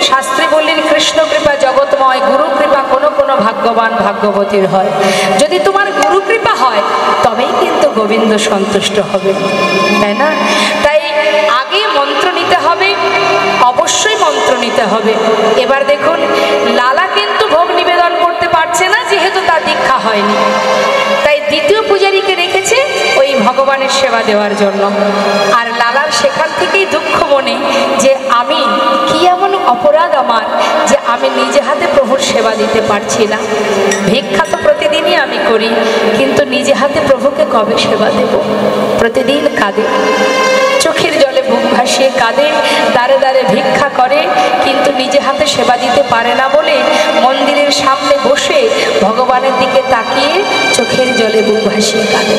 শাস্ত্রে বললেন কৃষ্ণ কৃপা জগৎময়, গুরু কৃপা কোনো কোনো ভাগ্যবান ভাগ্যবতীর হয়। যদি তোমার গুরু কৃপা হয় তবেই কিন্তু গোবিন্দ সন্তুষ্ট হবে, তাই না? তাই আগে মন্ত্র নিতে হবে, অবশ্যই মন্ত্র নিতে হবে। এবার দেখুন, লালা কিন্তু ভোগ নিবেদন করতে পারছে না, যেহেতু তার দীক্ষা হয়নি। তাই দ্বিতীয় পূজারীকে রেখেছে ওই ভগবানের সেবা দেওয়ার জন্য। আর লালার সেখান থেকেই দুঃখ মনে যে আমি কি এমন অপরাধ আমার যে আমি নিজে হাতে প্রভুর সেবা দিতে পারছি না। ভিক্ষা তো প্রতিদিনই আমি করি, কিন্তু নিজে হাতে প্রভুকে কবে সেবা দেব? প্রতিদিন কাঁদে, চোখের জলে বুক ভাসিয়ে কাঁদে, দাঁড়ে দাঁড়ে ভিক্ষা করে, কিন্তু নিজে হাতে সেবা দিতে পারে না বলে মন্দিরের সামনে বসে ভগবানের দিকে তাকিয়ে চোখের জলে বুক ভাসিয়ে কাঁদে।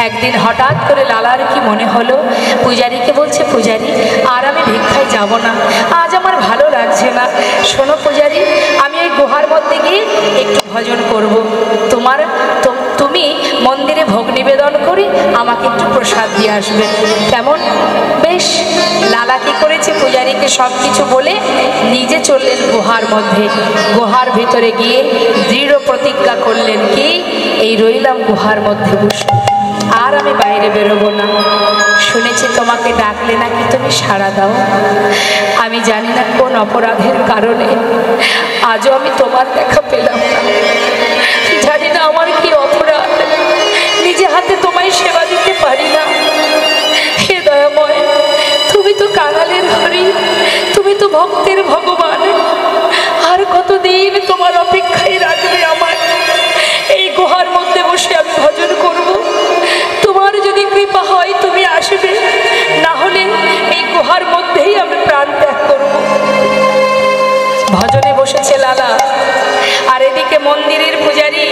একদিন হঠাৎ করে লালার কি মনে হলো, পূজারীকে বলছে, পূজারী আর আমি ভিক্ষায় যাব না, আজ আমার ভালো লাগছে না। শোনো পূজারী, আমি ওই গুহার মধ্যে গিয়ে একটু ভজন করব, তুমি মন্দিরে ভোগ নিবেদন করে আমাকে একটু প্রসাদ দিয়ে আসবে, কেমন? বেশ। লালা কি করেছে, পূজারীকে সব কিছু বলে নিজে চললেন গুহার মধ্যে। গুহার ভিতরে গিয়ে দৃঢ় প্রতিজ্ঞা করলেন, কি এই রইলাম গুহার মধ্যে বসে, আর আমি বাইরে বেরোবো না। শুনেছি তোমাকে ডাকলে নাকি তুমি সাড়া দাও। আমি জানি না কোন অপরাধের কারণে আজও আমি তোমার দেখা পেলাম না। জানি না আমার কি অপরাধ, নিজে হাতে তোমায় সেবা দিতে পারি না। হে দয়াময়, তুমি তো কাঙালের হরি, তুমি তো ভক্তের ভগবান, আর কতদিন তোমার অপেক্ষায় রাখবে আমার? এই গুহার মধ্যে বসে আমি ভজন করব, তোমার যদি কৃপা হয় তুমি আসবে, না হলে এই গুহার মধ্যেই আমি প্রাণ ত্যাগ করব। ভজনে বসেছে লালা, আর এদিকে মন্দিরের পূজারী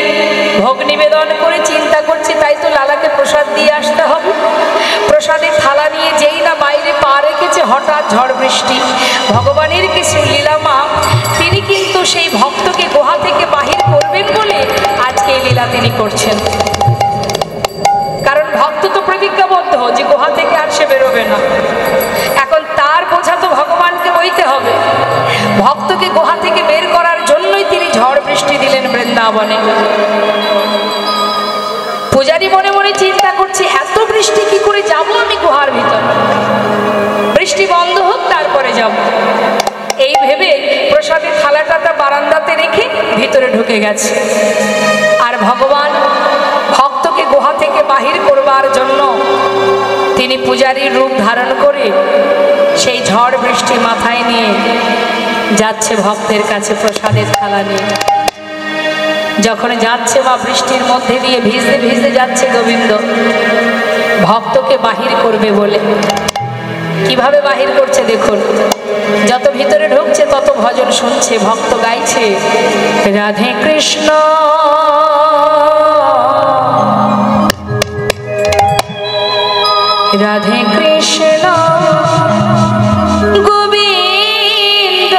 ভোগ নিবেদন করে চিন্তা করছে, তাই তো লালাকে প্রসাদ দিয়ে আসতে হবে। প্রসাদের থালা নিয়ে যেই না বাইরে পা রেখেছে, হঠাৎ ঝড় বৃষ্টি। ভগবানের কিছু লীলামা, তিনি কিন্তু সেই ভক্তকে গুহা থেকে বাহির করবেন বলে আজকে এই লীলা তিনি করছেন। কারণ ভক্ত তো প্রতিজ্ঞাবদ্ধ যে গুহা থেকে আর সে বেরোবে না। এখন তার বোঝা তো ভগবানকে বইতে হবে। ভক্তকে গুহা থেকে বের করার জন্যই তিনি ঝড় বৃষ্টি দিলেন বৃন্দাবনে। পূজারী মনে মনে চিন্তা করছে, এত বৃষ্টি কি করে যাব আমি গুহার ভিতর? বৃষ্টি বন্ধ হোক তারপরে যাব। এই ভেবে প্রসাদের থালাটা বারান্দাতে রেখে ভিতরে ঢুকে গেছে। আর ভগবান ভক্তকে গুহা থেকে বাহির করবার জন্য তিনি পূজারীর রূপ ধারণ করে সেই ঝড় বৃষ্টি মাথায় নিয়ে যাচ্ছে ভক্তের কাছে প্রসাদের থালা নিয়ে। যখন যাচ্ছে বা বৃষ্টির মধ্যে দিয়ে ভিজতে ভিজতে যাচ্ছে গোবিন্দ ভক্তকে বাহির করবে বলে। কিভাবে বাহির করছে দেখুন, যত ভিতরে ঢুকছে তত ভজন শুনছে, ভক্ত গাইছে, রাধে কৃষ্ণ রাধে কৃষ্ণ গোবিন্দ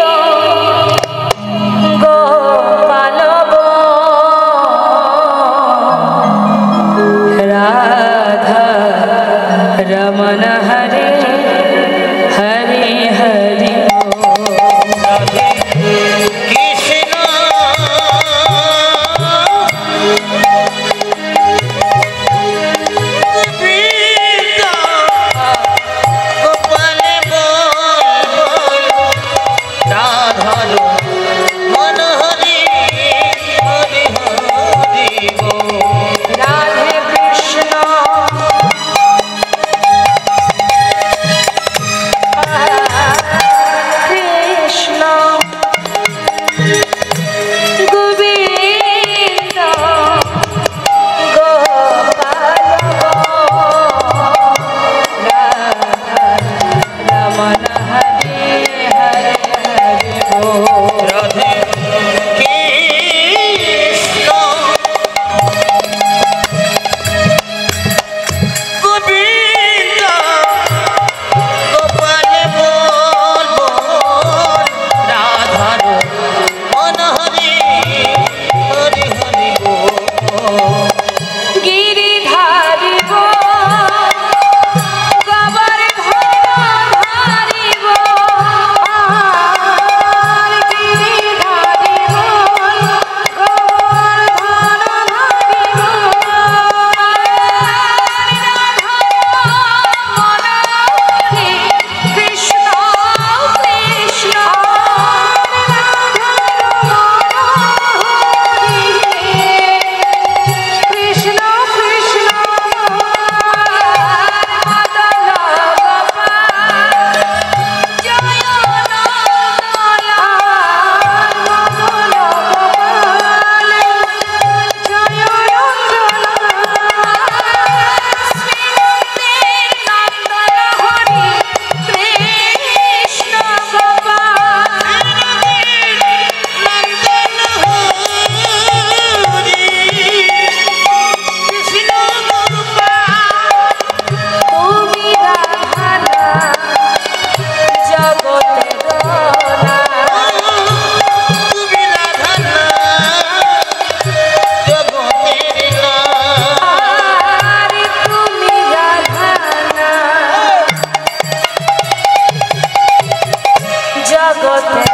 গোপাল রাধা রমণ হরে হরে হরে রাধে কৃষ্ণ গোবিন্দ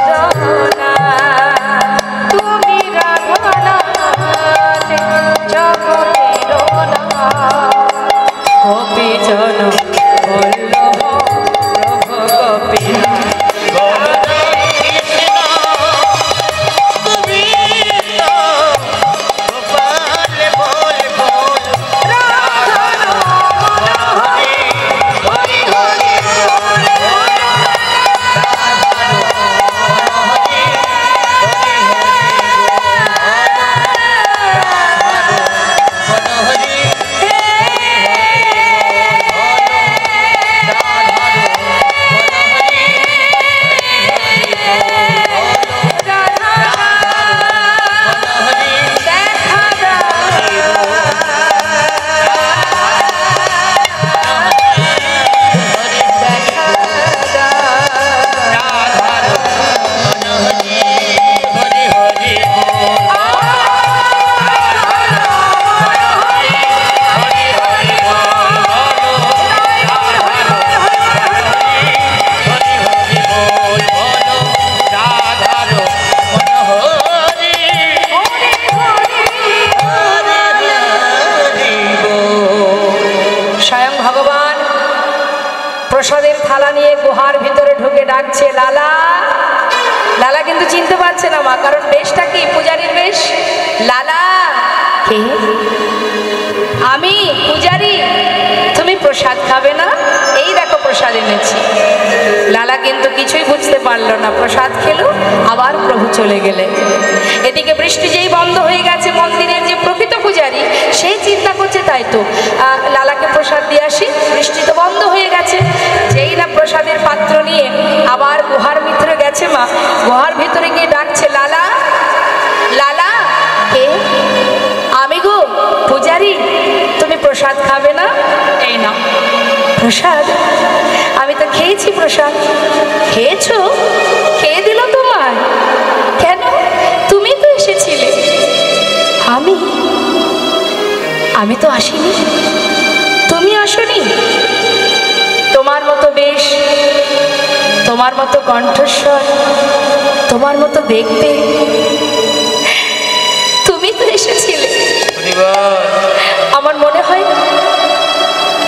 জগতের না তুমি রাধানাথ জগতের না গোপী জন বল্লভ প্রভু গোপীনাথ প্রসাদের থালা নিয়ে গুহার ভিতরে ঢুকে ডাকছে লালা। লালা কিন্তু চিনতে পারছে না মা, কারণ বেশটা কি পূজারীর বেশ। লালা কে? আমি পূজারী, তুমি প্রসাদ খাবে না? এই দেখো প্রসাদ এনেছি। লালা কিন্তু কিছুই বুঝতে পারলো না, প্রসাদ খেলো, আবার প্রভু চলে গেলেন। এদিকে বৃষ্টি যেই বন্ধ হয়ে গেছে, মন্দিরের যে প্রকৃত পূজারী সেই চিন্তা করছে তাই তো লালাকে প্রসাদ দিয়ে আসি, বৃষ্টি তো বন্ধ হয়ে গেছে। যেই না প্রসাদের পাত্র নিয়ে আবার গুহার ভিতরে গেছে মা, গুহার ভিতরে গিয়ে ডাকছে লালা। লালা কে? আমি গো পূজারী, তুমি প্রসাদ খাবে না? এই নাও প্রসাদ। আমি তো খেয়েছি প্রসাদ। খেয়েছো? খেয়ে দিল তোমায়? কেন? তুমি তো এসেছিলে। আমি তো আসিনি, তুমি আসনি। তোমার মতো বেশ, তোমার মতো কণ্ঠস্বর, তোমার মতো দেখতে, তুমি তো এসেছিলে। আমার মনে হয়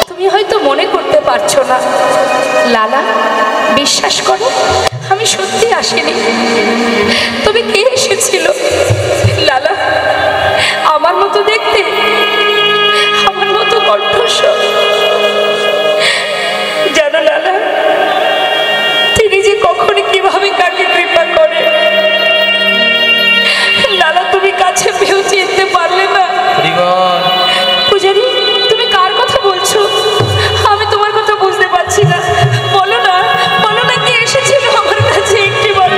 তুমি হয়তো মনে করতে পারছো না। লালা, বিশ্বাস করো, আমি সত্যি আসিনি। তবে কে এসেছিল? লালা, আমার মতো দেখতে, আমার মতো কণ্ঠস্বর। জানো লালা, তিনি যে কখনই কিভাবে কাকে কৃপা করে, লালা তুমি কাছে পেয়েও চিনতে পারলে না। পূজারি, তুমি কার কথা বলছো? আমি তোমার কথা বুঝতে পারছি না। বলো না, বলো না, কে এসেছিল আমার কাছে, একটি বার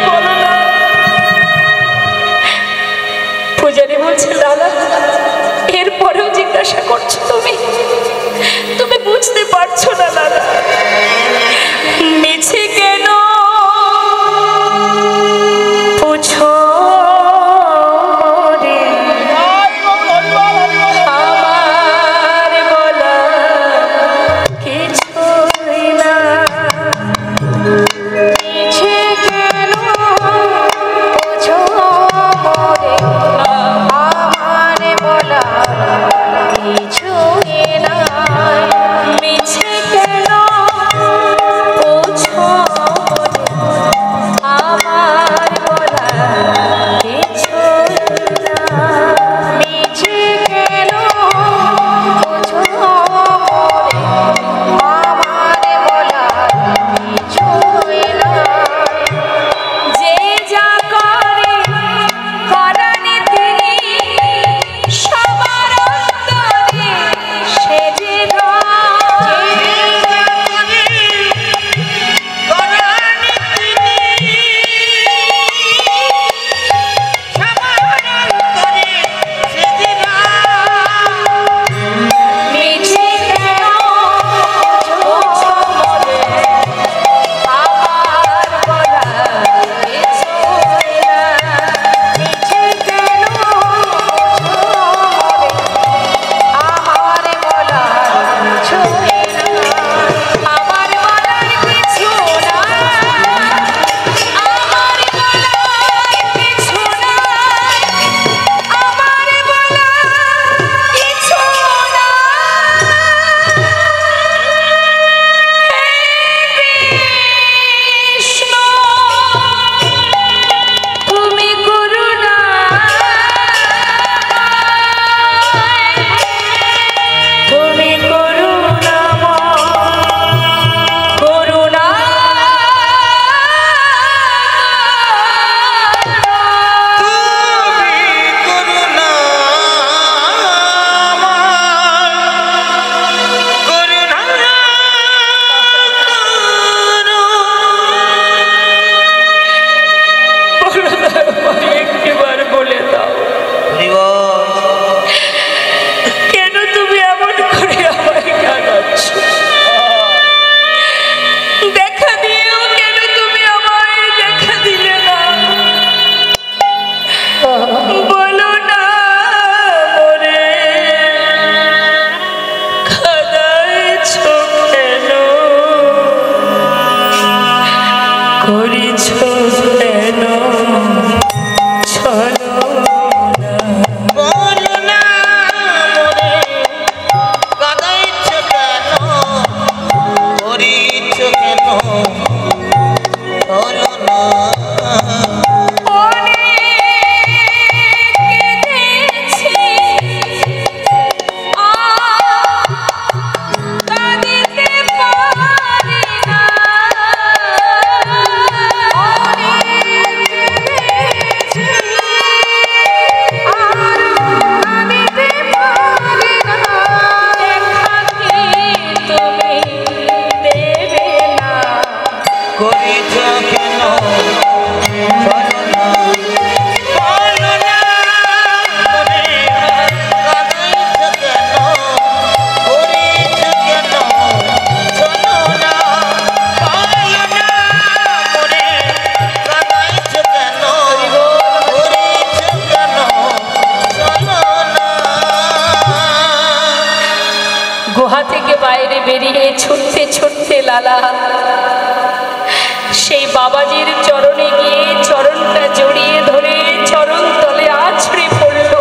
লালা সেই বাবাজির চরণে গিয়ে চরণটা জড়িয়ে ধরে চরণ তলে আছড়ে পড়ল।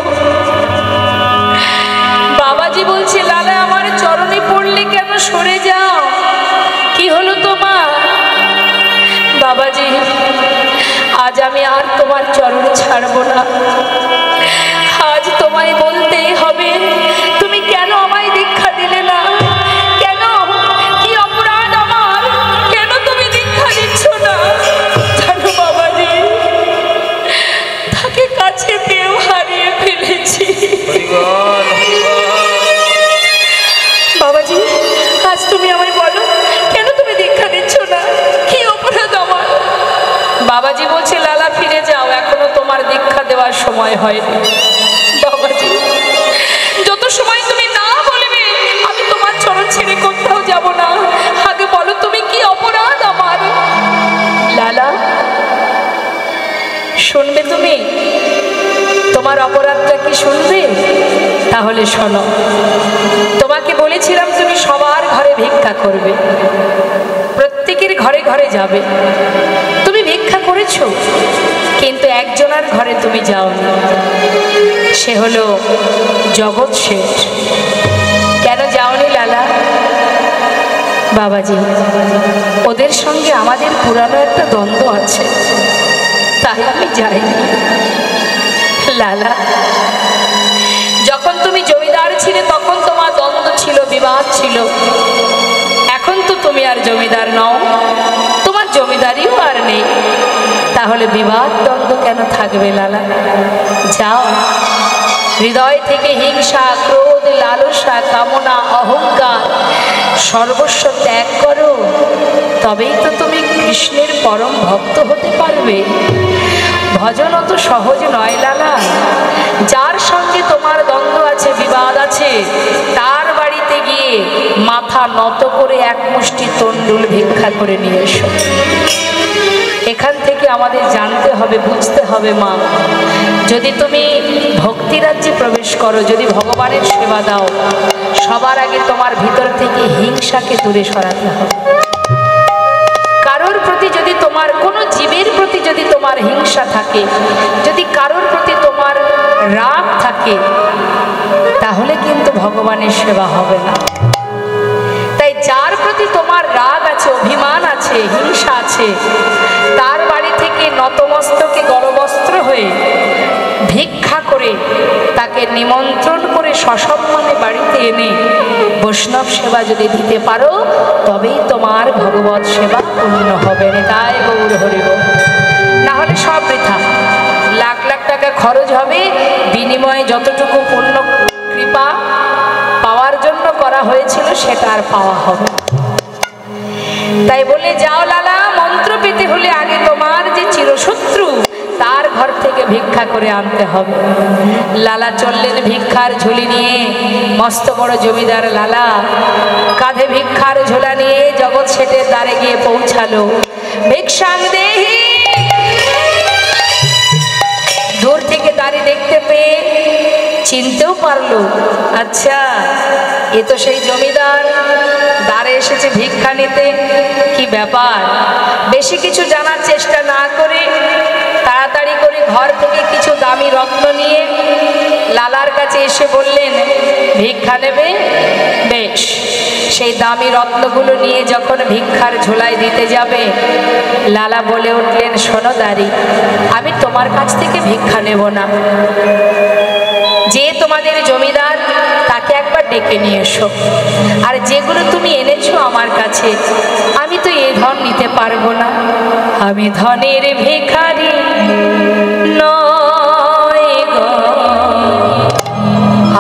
বাবাজি বলছে, লালা আমার চরণে পড়লে কেন, সরে যাও, কি হলো তোমার? বাবাজি, আজ আমি আর তোমার চরণ ছাড়ব না। আজ তোমায় বলতেই হবে, তুমি কেন আমায় দীক্ষা দিলে না? কেন, কি অপরাধ আমার? কেন তুমি দীক্ষা দিচ্ছ না? জানো বাবাজি, তাকে কাছে পেয়েও হারিয়ে ফেলেছি। বাবাজি, আজ তুমি আমায় বলো, কেন তুমি দীক্ষা দিচ্ছ না? কি অপরাধ আমার? বাবাজি বলছে, লালা ফিরে যাও, এখনো তোমার দীক্ষা দেওয়ার সময় হয়নি। বাবাজি, যত সময় তুমি না বলবে আমি তোমার চরণ ছেড়ে কোথাও যাব না। আগে বলো, তুমি কি অপরাধ আমার? লালা, শুনবে তুমি? তোমার অপরাধটা কি শুনবে? তাহলে শোনো। তোমাকে বলেছিলাম তুমি সবার ঘরে ভিক্ষা করবে, প্রত্যেকের ঘরে ঘরে যাবে। তুমি ভিক্ষা করেছো, কিন্তু একজনের ঘরে তুমি যাওনি, সে হলো জগৎ শেঠ। কেন যাওনি লালা? বাবাজি, ওদের সঙ্গে আমাদের পুরানো একটা দ্বন্দ্ব আছে, তাই আমি যাইনি। লালা, যখন তুমি জমিদার ছিলে তখন তোমার দ্বন্দ্ব ছিল, বিবাদ ছিল। এখন তো তুমি আর জমিদার নও, তোমার জমিদারিও আর নেই, তাহলে বিবাদ দ্বন্দ্ব কেন থাকবে? লালা, যাও, হৃদয় থেকে হিংসা, ক্রোধ, লালসা, কামনা, অহংকার সর্বস্ব ত্যাগ করো, তবেই তো তুমি কৃষ্ণের পরম ভক্ত হতে পারবে। ভজন অত সহজ নয় লালা। যার সঙ্গে তোমার দ্বন্দ্ব আছে, বিবাদ আছে, তার বাড়িতে গিয়ে মাথা নত করে এক মুষ্টি তণ্ডুল ভিক্ষা করে নিয়ে এসো। এখান থেকে আমাদের জানতে হবে, বুঝতে হবে, মা, যদি তুমি ভক্তিরাজ্যে প্রবেশ করো, যদি ভগবানের সেবা দাও, সবার আগে তোমার ভিতর থেকে হিংসাকে দূরে সরাতে হবে। কারোর প্রতি যদি তোমার, কোনো জীবের প্রতি যদি তোমার হিংসা থাকে, যদি কারোর প্রতি তোমার রাগ থাকে, তাহলে কিন্তু ভগবানের সেবা হবে না। তাই যার প্রতি তোমার রাগ আছে, অভিমান আছে, হিংসা আছে, তার বাড়ি থেকে নতমস্তকে গলবস্ত্র হয়ে ভিক্ষা করে তাকে নিমন্ত্রণ করে সসম্মানে বাড়িতে এনে বৈষ্ণব সেবা যদি দিতে পারো, তবেই তোমার ভগবত সেবা পূর্ণ হবে। তাই গৌর হরিব। না হলে সব বৃথা, লাখ লাখ টাকা খরচ হবে, বিনিময়ে যতটুকু পূর্ণ কৃপা পাওয়ার জন্য করা হয়েছিল সেটা আর পাওয়া হবে। তাই বলে যাও লালা, মন্ত্র পেতে হলে আগে তোমার যে চিরশত্রু তার ঘর থেকে ভিক্ষা করে আনতে হবে। লালা চললেন ভিক্ষার ঝুলি নিয়ে। মস্ত বড় জমিদার লালা কাঁধে ভিক্ষার ঝোলা নিয়ে জগৎ শেঠের দ্বারে গিয়ে পৌঁছালো। ভিক্ষাং দেহি। দূর থেকে দাঁড়িয়ে দেখতে পেয়ে চিনতেও পারলো, আচ্ছা এ তো সেই জমিদার, দ্বারে এসেছে ভিক্ষা নিতে। কি ব্যাপার? বেশি কিছু জানার চেষ্টা না করে তাড়াতাড়ি করে ঘর থেকে কিছু দামি রত্ন নিয়ে লালার কাছে এসে বললেন, ভিক্ষা নেবে? বেশ। সেই দামি রত্নগুলো নিয়ে যখন ভিক্ষার ঝোলায় দিতে যাবে, লালা বলে উঠলেন, শোনো দাঁড়ি, আমি তোমার কাছ থেকে ভিক্ষা নেব না। যে তোমাদের জমিদার তাকে একবার ডেকে নিয়ে এসো। আর যেগুলো তুমি এনেছো আমার কাছে, আমি তো এ ধন নিতে পারবো না। আমি ধনের ভিখারি নয় গো,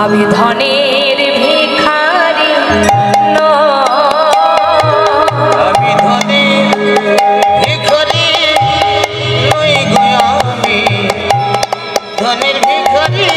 আমি ধনের ভিখারি আমি ধনের ভিখারি নই গো, আমি ধনের ভিখারি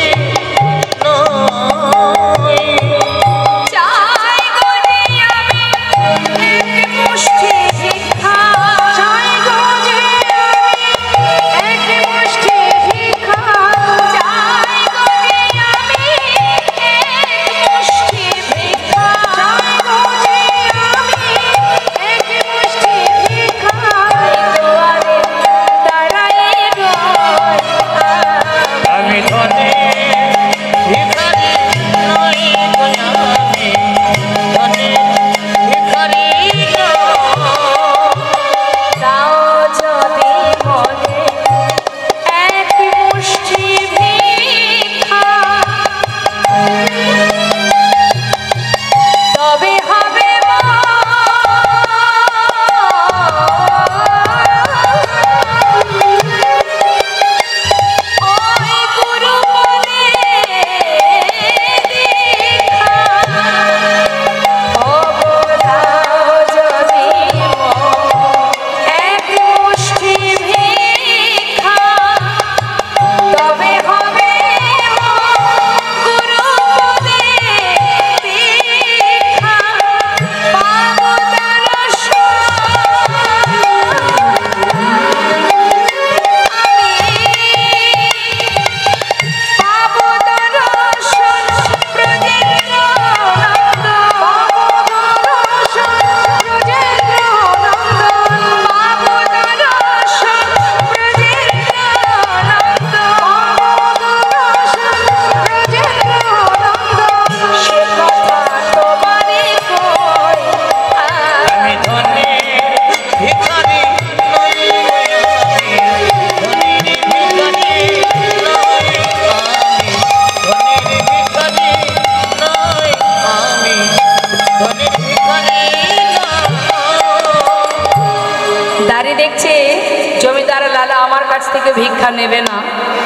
ভিক্ষা নেবে না,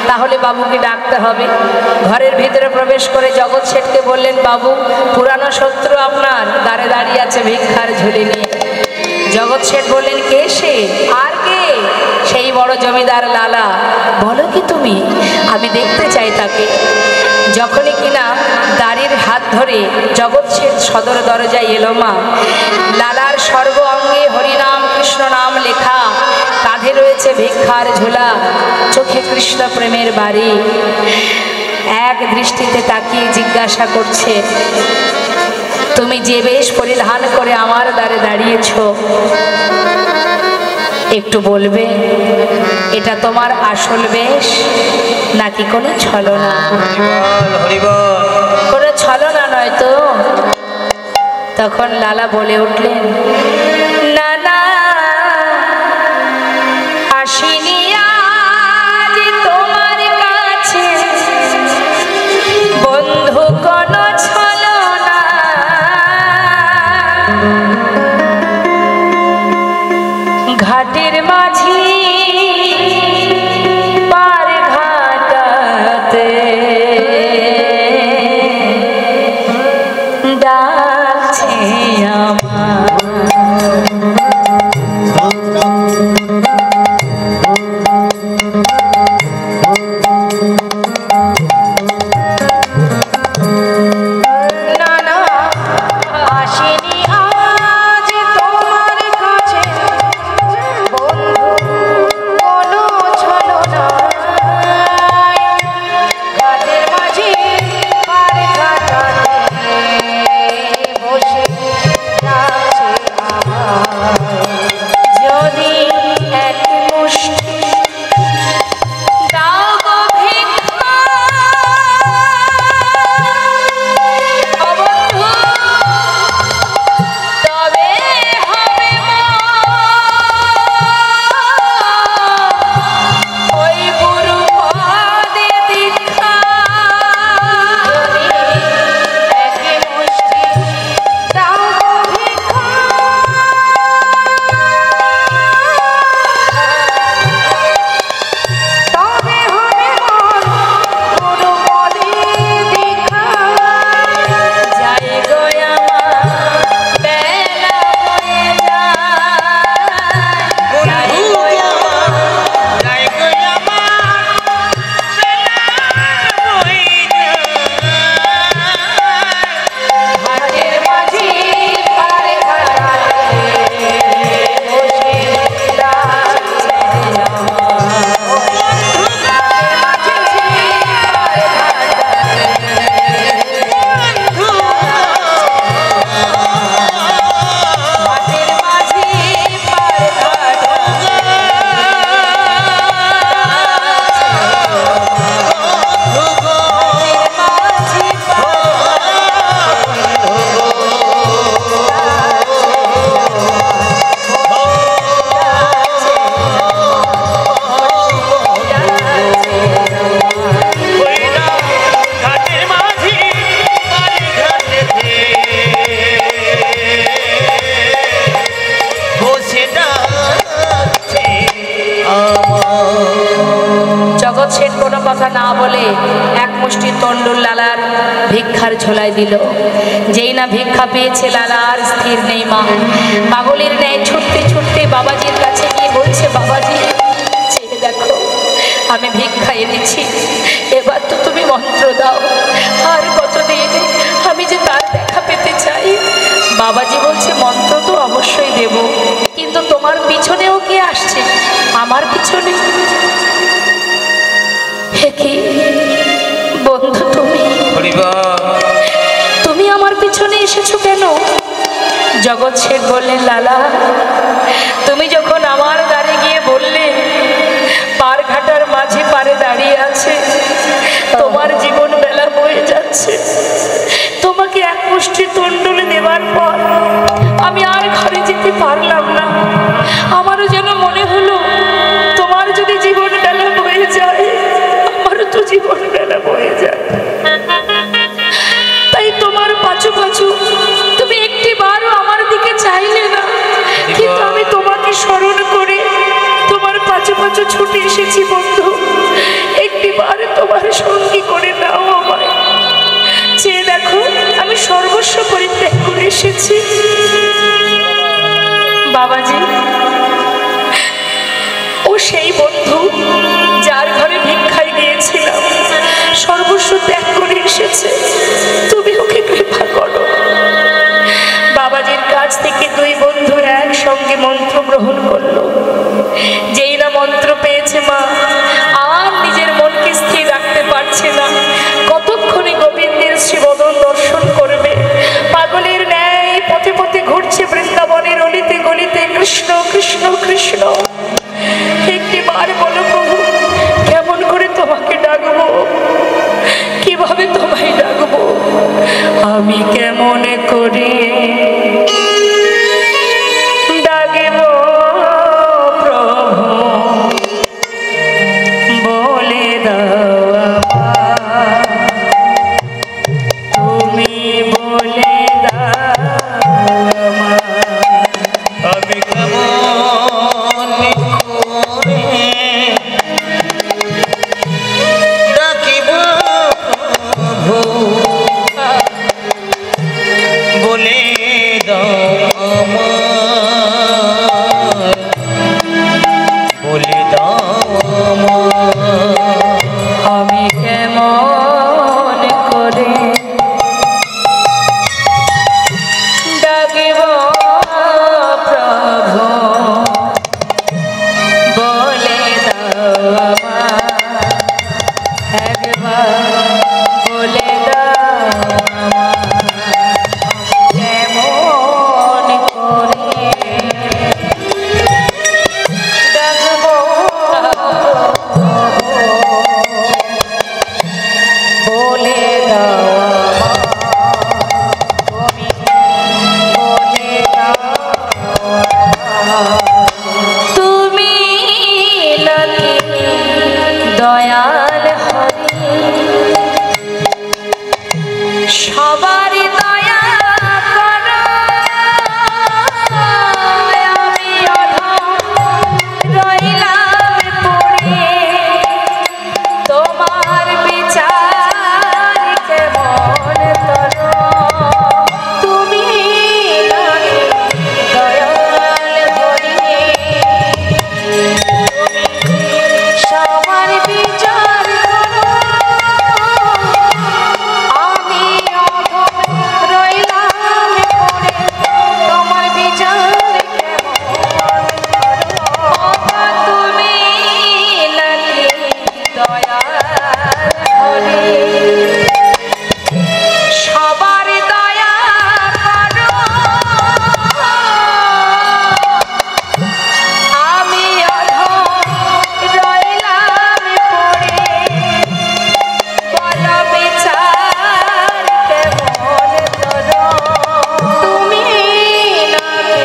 তাহলে বাবুকে ডাকতে হবে। ঘরের ভিতরে প্রবেশ করে জগৎ শেঠকে বললেন, বাবু পুরানো শত্রু আপনার দ্বারে দাঁড়িয়ে আছে ভিক্ষার ঝুলি নিয়ে। জগৎ শেঠ বললেন, কে সে? আর কে? সেই বড় জমিদার লালা। বলো কি তুমি? আমি দেখতে চাই তাকে। যখনই কিনা দাড়ির হাত ধরে জগৎ শেঠ সদর দরজায় এলো মা, লালার সর্ব অঙ্গে হরিনাম কৃষ্ণ নাম লেখা, কাঁধে রয়েছে ভিক্ষার ঝোলা, চোখে কৃষ্ণ প্রেমের বাড়ি। এক দৃষ্টিতে তাকিয়ে জিজ্ঞাসা করছে, তুমি যে বেশ পরিধান করে আমার দ্বারে দাঁড়িয়েছ, একটু বলবে এটা তোমার আসল বেশ নাকি কোনো ছলনা? কোনো ছলনা নয় তো? তখন লালা বলে উঠলেন, না না, আসিনি আজ তোমার কাছে বন্ধু কোনো ছলনা, ঘাটের মাঝি পার ঘাটাতে ডাকছে আমার। ভিক্ষার ঝোলায় দিল। যেই না ভিক্ষা পেয়েছে লালা আর স্থির নেই মা, পাগলের ন্যায় ছুটতে ছুটতে বাবাজির কাছে গিয়ে বলছে, বাবাজি চেয়ে দেখো আমি ভিক্ষা এনেছি, এবার তো তুমি মন্ত্র দাও, আর কতদিন আমি যে তার দেখা পেতে চাই। বাবাজি বলছে, মন্ত্র তো অবশ্যই দেব, কিন্তু তোমার পিছনেও কে আসছে? আমার পিছনে? হে কি বন্ধু, তুমি আমার পিছনে এসেছো কেন? জগৎ শেঠ বললেন, লালা তুমি যখন আমার দ্বারে গিয়ে বললে পার ঘাটার মাঝে পারে দাঁড়িয়ে আছে, তোমার জীবন বেলা বয়ে যাচ্ছে, তোমাকে এক মুষ্টি তন্ডুল দেওয়ার পর আমি আর ঘরে যেতে পারলাম না। আমারও যেন মনে হলো তোমার যদি জীবন বেলা বয়ে যায়, আমারও তো জীবন বেলা বয়ে যায়। তাই তোমার পাছু পাছু তুমি একটি বারও আমার দিকে চাইলে না, কিন্তু আমি তোমাকে বাবাজি, ও সেই বন্ধু যার ঘরে ভিক্ষায় গিয়েছিলাম, সর্বস্ব ত্যাগ করে এসেছে। তুমি ওকে কৃপা করো। বাবাজির কাছ থেকে দুই বন্ধু একসঙ্গে মন্ত্র গ্রহণ করলো। যেই না মন্ত্র পেয়েছে মা, আর নিজের মনকে স্থির রাখতে পারছে না। কতক্ষণে গোবিন্দের শ্রীবদন দর্শন করবে। পাগলের ন্যায় পথে পথে ঘুরছে বৃন্দাবনের অলিতে গলিতে, কৃষ্ণ কৃষ্ণ কৃষ্ণ। একটিবার বলো প্রভু, কেমন করে তোমাকে ডাকবো, কিভাবে তোমায় ডাকবো, আমি কেমন করে ডাকব প্রভু, বলে দাও তুমি, বলে দাও আমি কেমন করে ডাকিব প্রভু, বলে দাও আমায়, বলে দাও আমায়। আমি কেমন করে ডাকব প্রভু, বলে দাও আমায়, একবার বলে দাও আমায়, কেমন করে ডাকব বলে দাও তুমি, বলে দাও তুমি ললি দয়াল হরি, সবার দয়া করো। আমি অধম রইলাম পড়ে, তোমার বিচার কেমন করো। তুমি লাগে দয়াল হরি, সবার বিচার করো। আমি অধম রইলাম পড়ে, তোমার বিচার কেমন করো। তুমি লাগে দয়াল হরি, সবার দয়া করো। আমি অধম রইলাম পড়ে, বলো বিচার কেমন করো। তুমি নাকি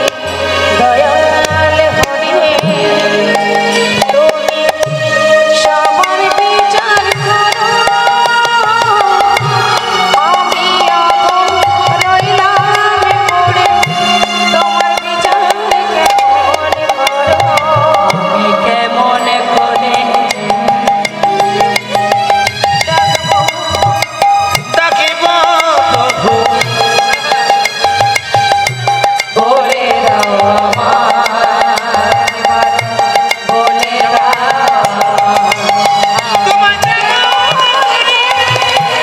দয়াল হরি, তুমি সবার বিচার করো। আমি অধম রইলাম পড়ে, তোমার বিচার কেমন করো। আমি কেমন করে ডাকবো ডাকিব প্রভু, বলে দাও আমায়, বলে দাও তোমার নামে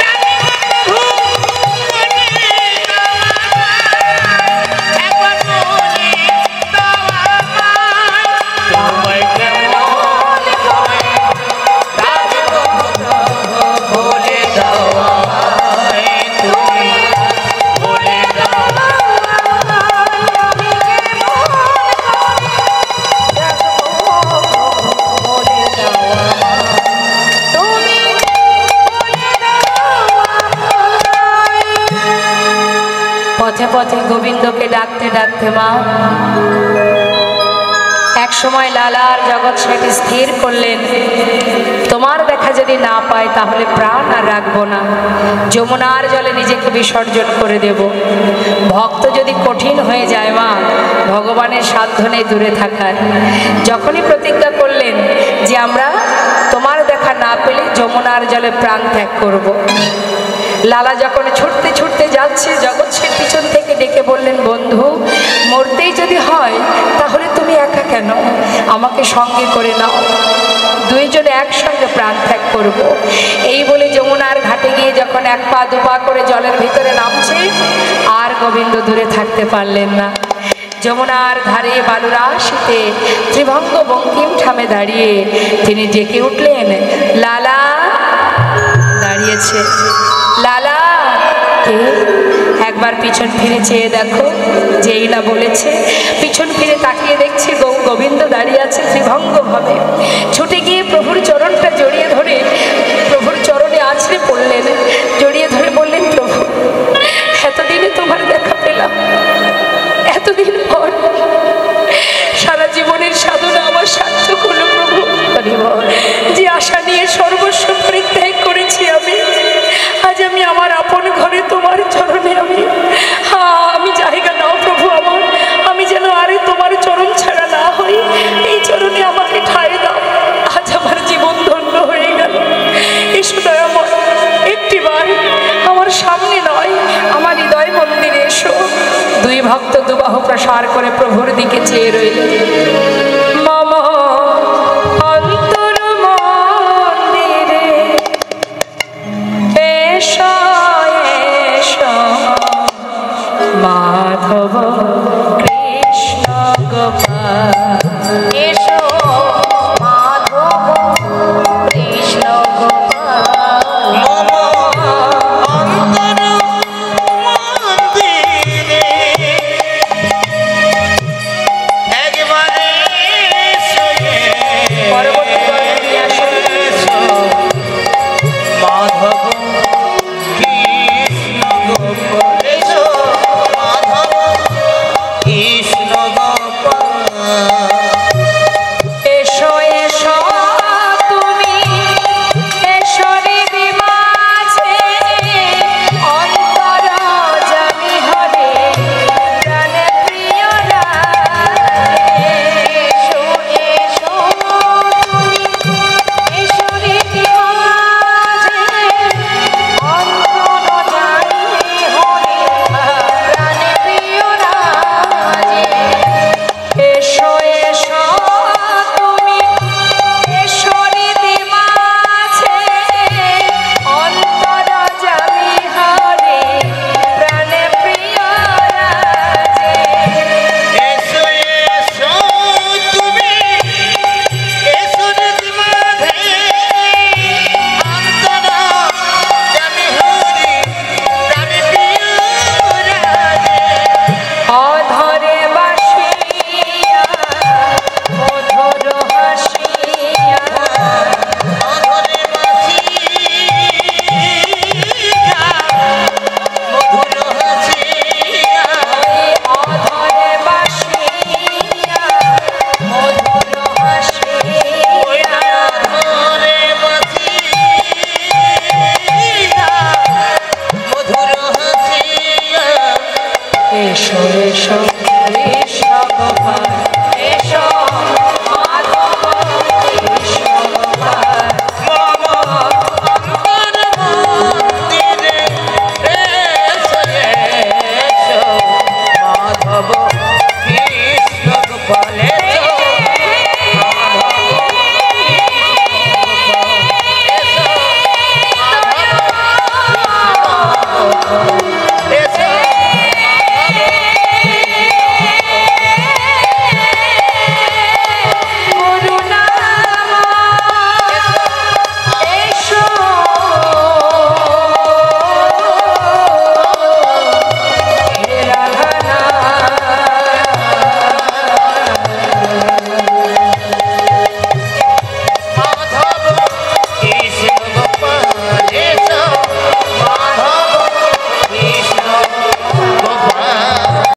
ডাকিব প্রভু, বলে দাও আমায়, একবার বলে দাও আমায়। তোমায় কেমন করে ডাকিব প্রভু, বলে দাও আমায়, তুমি বলে দাও আমি কেমন করে ডাকবো, বলে দাও আমায়, তুমি বলে দাও আমায়। পথে পথে গোবিন্দকে ডাকতে ডাকতে মা এক সময় লালা আর জগৎ সেটি স্থির করলেন, তোমার দেখা যদি না পায় তাহলে প্রাণ আর রাখবো না, যমুনার জলে নিজেকে বিসর্জন করে দেব। ভক্ত যদি কঠিন হয়ে যায় মা, ভগবানের সাধ্য নেই দূরে থাকার। যখনই প্রতিজ্ঞা করলেন যে আমরা তোমার দেখা না পেলে যমুনার জলে প্রাণ ত্যাগ করব। লালা যখন ছুটতে ছুটতে যাচ্ছে, জগৎ সে পিছন থেকে ডেকে বললেন, বন্ধু মরতেই যদি হয় তাহলে তুমি একা কেন, আমাকে সঙ্গে করে নাও, দুইজনে একসঙ্গে প্রাণ ত্যাগ করব। এই বলে যমুনার ঘাটে গিয়ে যখন এক পা দুপা করে জলের ভিতরে নামছে, আর গোবিন্দ দূরে থাকতে পারলেন না। যমুনার ধারে বালুরাশিতে ত্রিভঙ্গ বঙ্কিম ঠামে দাঁড়িয়ে তিনি ডেকে উঠলেন, লালা। দাঁড়িয়েছে, লালা কে? একবার পিছন ফিরে চেয়ে দেখো। যেই না বলেছে, পিছন ফিরে তাকিয়ে দেখছে গোবিন্দ দাঁড়িয়ে আছে ত্রিভঙ্গভাবে। ছুটে গিয়ে প্রভুর চরণটা জড়িয়ে ধরে প্রভুর চরণে আছড়ে পড়লেন, জড়িয়ে ধরে বললেন, প্রভু এতদিনে তোমার দেখা পেলাম, এতদিন পর সারা জীবনের সাধনা আমার সার্থক হলো প্রভু। যে আশা নিয়ে সর্বস্ব পরিত্যাগ করেছি আমি, আজ আমি আমার আপন ঘরে তোমার চরণে আমি জায়গা দাও প্রভু আমার, আমি যেন আরে তোমার চরণ ছাড়া না হই, এই চরণে আমাকে ঠাঁই দাও, আজ আমার জীবন ধন্য হয়ে গেল। এসো দয়াময়, একটিবার আমার সামনে নয় আমার হৃদয় মন্দিরে এসো। দুই ভক্ত দুবাহ প্রসার করে প্রভুর দিকে চেয়ে রইলেন। মম অন্তর মন্দিরে এসো এসো মাধব কৃষ্ণ গোপাল, এসো মাধব কৃষ্ণ গোপাল। মম অন্তর মন্দিরে একবারে শুয়ে পরবর্তী গল্পে নিয়ে আসুন। মাধব কৃষ্ণ গোপাল, এসো মাধব কৃষ্ণ গোপাল। এসো এসো তুমি এসো হৃদি মাঝে, অন্তর জামি হরে প্রাণে প্রিয় রাধে। এসো এসো তুমি এসো হৃদি মাঝে, অন্তর জামি হরে প্রাণে প্রিয় রাধে। এসো এসো তুমি এসো হৃদি মাঝে, অন্তর জামি হরে প্রাণে প্রিয় রাজে। এসো এসো তুমি এসো হৃদি মাঝে, অন্তর জামি হরি প্রাণে প্রিয় রাধে। অধরে বাসিয়া মধুর হাসিয়া, অধরে বাসিয়া মধুর হাসিয়া, অধরে বাসিয়া মধুর ওই হাসিয়া। অধরে বাসিয়া মধুর হাসিয়া। এসো এসো